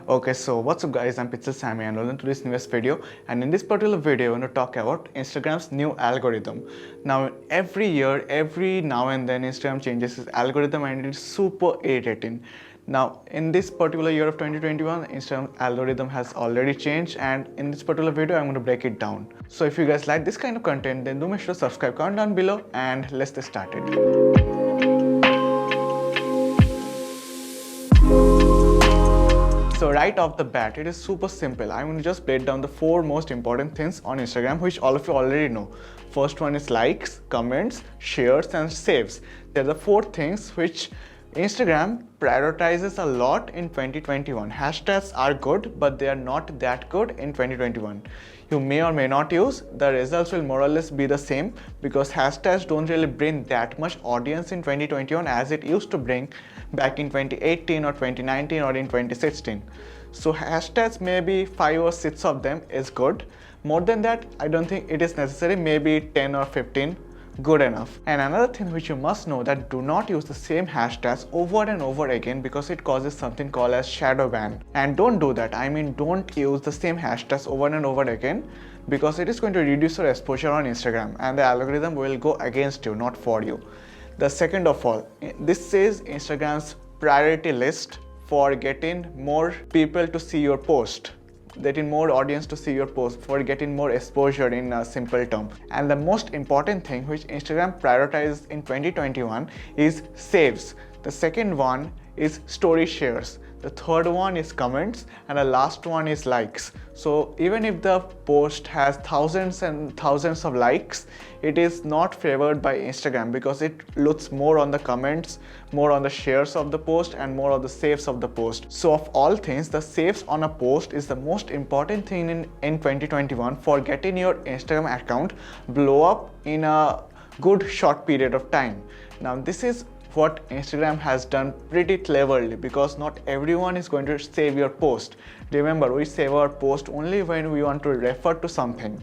Okay, so what's up guys, I'm Pixel Sammy and welcome to this newest video. And in this particular video, I'm going to talk about Instagram's new algorithm. Now, every year, every now and then, Instagram changes its algorithm and it's super irritating. Now, in this particular year of 2021, Instagram algorithm has already changed, and in this particular video, I'm going to break it down. So if you guys like this kind of content, then do make sure to subscribe, comment down below, and let's get started. So right off the bat, it is super simple. I'm going to just break down the 4 most important things on Instagram, which all of you already know. First one is likes, comments, shares, and saves. They're the 4 things which Instagram prioritizes a lot in 2021. Hashtags are good, but they are not that good in 2021. You may or may not use, the results will more or less be the same because hashtags don't really bring that much audience in 2021 as it used to bring back in 2018 or 2019 or in 2016. So hashtags, maybe 5 or 6 of them is good. More than that, I don't think it is necessary. Maybe 10 or 15, good enough. And another thing which you must know, that do not use the same hashtags over and over again because it causes something called as shadow ban. And don't do that. I mean, don't use the same hashtags over and over again because it is going to reduce your exposure on Instagram and the algorithm will go against you, not for you. The second of all, this is Instagram's priority list for getting more people to see your post, getting more audience to see your post, for getting more exposure in a simple term. And the most important thing which Instagram prioritizes in 2021 is saves. The second one is story shares. The third one is comments, and the last one is likes. So even if the post has thousands and thousands of likes, it is not favored by Instagram because it looks more on the comments, more on the shares of the post, and more of the saves of the post. So of all things, the saves on a post is the most important thing in 2021 for getting your Instagram account blow up in a good short period of time. Now this is what Instagram has done pretty cleverly because not everyone is going to save your post. Remember, we save our post only when we want to refer to something.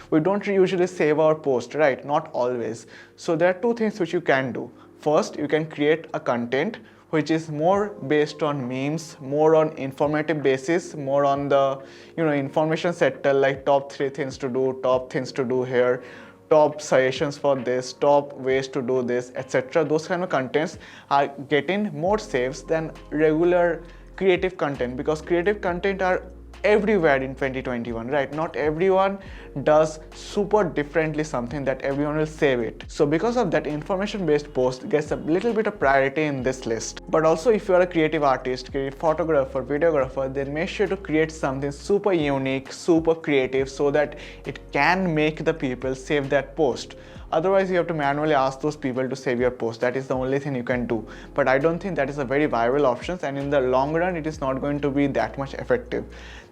We don't usually save our post, right? Not always. So there are 2 things which you can do. First, you can create a content which is more based on memes, more on informative basis, more on the information sector, like top 3 things to do, top things to do here, top suggestions for this, top ways to do this, etc. Those kind of contents are getting more saves than regular creative content because creative content are everywhere in 2021, right? Not everyone does super differently something that everyone will save it. So because of that, information based post gets a little bit of priority in this list. But also if you are a creative artist, creative photographer, videographer, then make sure to create something super unique, super creative so that it can make the people save that post. Otherwise, you have to manually ask those people to save your post. That is the only thing you can do. But I don't think that is a very viable option, and in the long run, it is not going to be that much effective.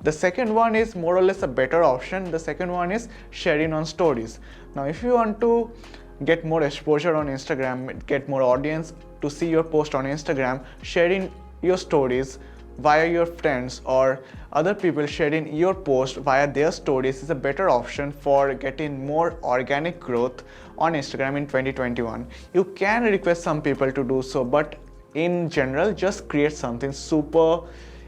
The second one is more or less a better option. The second one is sharing on stories. Now, if you want to get more exposure on Instagram, get more audience to see your post on Instagram, sharing your stories via your friends or other people sharing your post via their stories is a better option for getting more organic growth on Instagram in 2021. You can request some people to do so, but in general, just create something super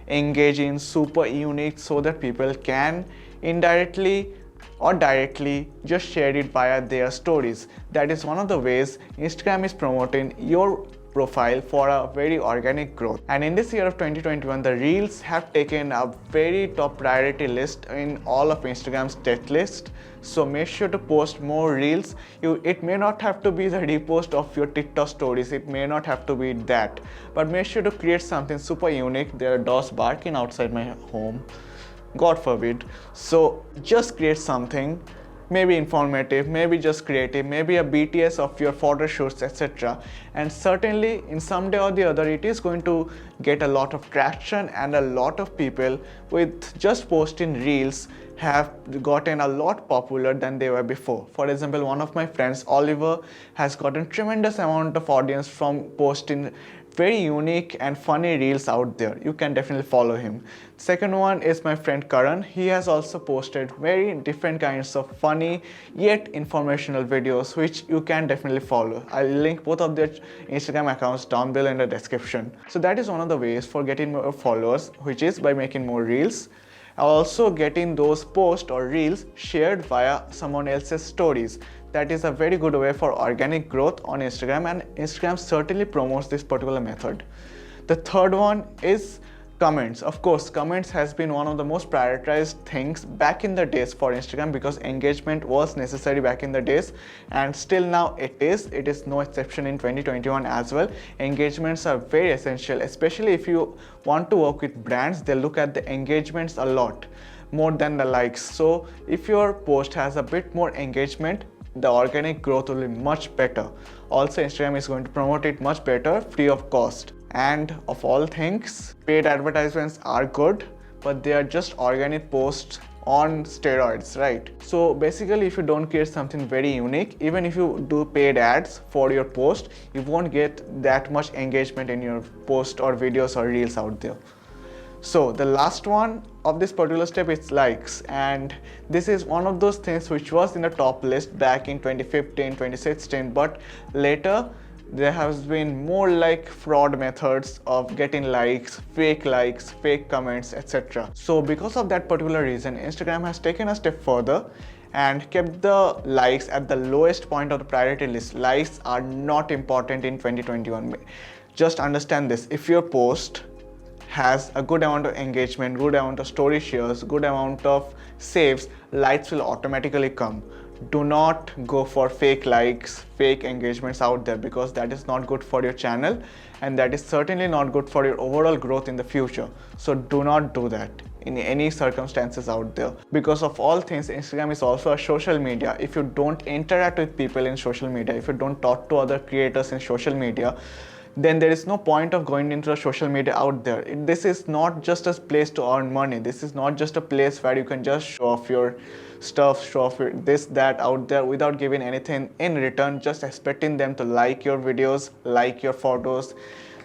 engaging, super unique so that people can indirectly or directly just share it via their stories. That is one of the ways Instagram is promoting your profile for a very organic growth. And in this year of 2021, the reels have taken a very top priority list in all of Instagram's tech list. So make sure to post more reels. It may not have to be the repost of your TikTok stories, it may not have to be that, but make sure to create something super unique. There are dogs barking outside my home, God forbid. So just create something maybe informative, maybe just creative, maybe a BTS of your photo shoots, etc. And certainly in some day or the other, it is going to get a lot of traction, and a lot of people with just posting reels have gotten a lot popular than they were before. For example, one of my friends, Oliver, has gotten tremendous amount of audience from posting very unique and funny reels out there. You can definitely follow him. Second one is my friend Karan. He has also posted very different kinds of funny yet informational videos which you can definitely follow. I'll link both of their Instagram accounts down below in the description. So that is one of the ways for getting more followers, which is by making more reels. Also getting those posts or reels shared via someone else's stories. That is a very good way for organic growth on Instagram, and Instagram certainly promotes this particular method. The third one is comments. Of course, comments has been one of the most prioritized things back in the days for Instagram, because engagement was necessary back in the days, and still now it is. It is no exception in 2021 as well. Engagements are very essential, especially if you want to work with brands. They look at the engagements a lot more than the likes. So if your post has a bit more engagement, the organic growth will be much better. Also, Instagram is going to promote it much better, free of cost. And of all things, paid advertisements are good, but they are just organic posts on steroids, right? So basically, if you don't create something very unique, even if you do paid ads for your post, you won't get that much engagement in your post or videos or reels out there. So the last one of this particular step is likes, and this is one of those things which was in the top list back in 2015, 2016, but later there has been more like fraud methods of getting likes, fake comments, etc. So because of that particular reason, Instagram has taken a step further and kept the likes at the lowest point of the priority list. Likes are not important in 2021. Just understand this: if your post has a good amount of engagement, good amount of story shares, good amount of saves, likes will automatically come. Do not go for fake likes, fake engagements out there, because that is not good for your channel, and that is certainly not good for your overall growth in the future. So do not do that in any circumstances out there. Because of all things, Instagram is also a social media. If you don't interact with people in social media, if you don't talk to other creators in social media, then there is no point of going into the social media out there. This is not just a place to earn money. This is not just a place where you can just show off your stuff, show off your this, that out there without giving anything in return, just expecting them to like your videos, like your photos,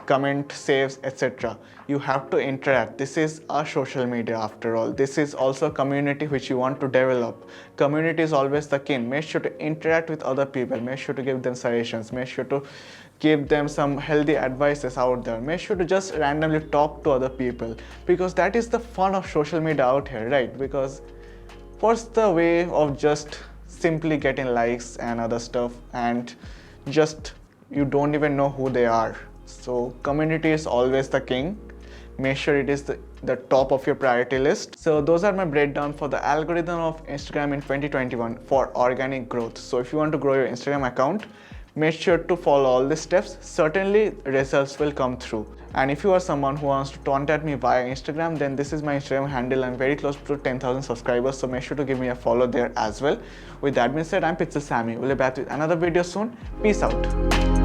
comment, saves, etc. You have to interact. This is a social media after all. This is also a community which you want to develop. Community is always the king. Make sure to interact with other people. Make sure to give them suggestions. Make sure to give them some healthy advices out there. Make sure to just randomly talk to other people, because that is the fun of social media out here, right? Because what's the way of just simply getting likes and other stuff, and just you don't even know who they are. So community is always the king. Make sure it is the top of your priority list. So those are my breakdown for the algorithm of Instagram in 2021 for organic growth. So if you want to grow your Instagram account, make sure to follow all the steps. Certainly results will come through. And if you are someone who wants to contact me via Instagram, then this is my Instagram handle. I'm very close to 10,000 subscribers, so make sure to give me a follow there as well. With that being said, I'm Pizza Sammy. We'll be back with another video soon. Peace out.